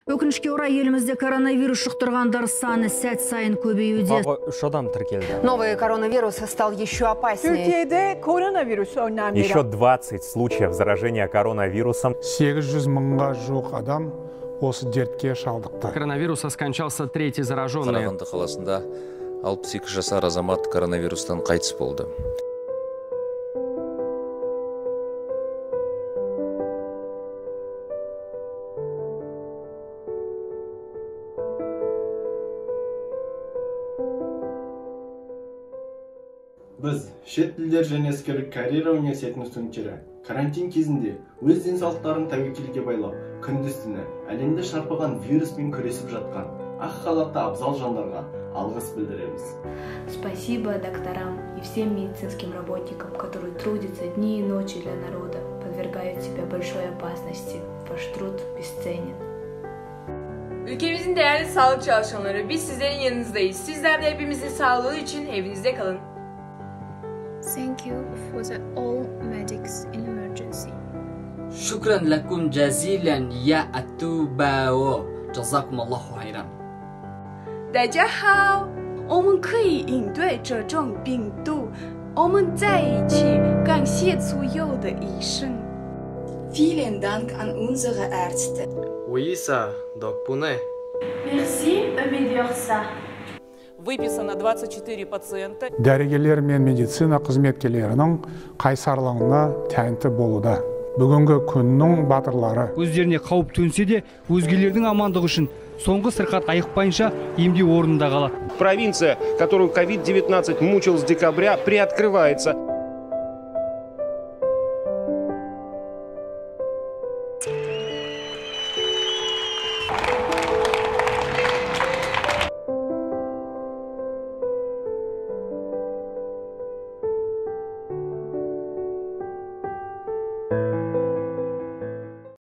Өкінішке орай елімізде коронавирус жұқтырғандар саны сәт сайын көбеюде. Адам тіркелді. Новый коронавирус стал еще опаснее. Türkiye'de koronavirüs önlemleri. Еще 20 случаев заражения коронавирусом. 800 мыңға жуық адам осы дертке шалдықты. Коронавируса скончался третий зараженный. Қарағанды қаласында 62 жасар азамат коронавирустан қайтыс болды. Біз шет тілдер және іскерлік карьера университетінің студенттері карантин кезінде өз денсаулықтарын тәуекелге байлап, күндіз-түні әлемді шарпыған вируспен күресіп жатқан ақ халатты абзал жандарға алғыс білдіреміз. Спасибо докторам и всем медицинским работникам, которые трудятся дни и ночи для народа, подвергают себя большой опасности. Ваш труд бесценен. Ülkemizin değerli sağlık çalışanları, biz sizlerin yanınızdayız. Sizler de hepimizin sağlığı için evinizde kalın. Thank you for all medics in emergency. شكرا لكم جزيلا يا أتوباو جزاكم الله خيرا. 大家好，我们可以应对这种病毒，我们在一起，感谢所有的医生。Vielen Dank an unsere Ärzte. Oui, ça, donc pune. Merci, médecin. Выписано 24 пациента. Дәрігерлер мен медицина қызметкерлерінің қайсарлығына тәнті болуда. Бүгінгі күннің батырлары. Өздеріне қауіп төнсе де, өзгелердің амандығы үшін соңғы сырқат айықпайынша емдеу орнында қалады. Провинция, которую COVID-19 мучил с декабря, приоткрывается.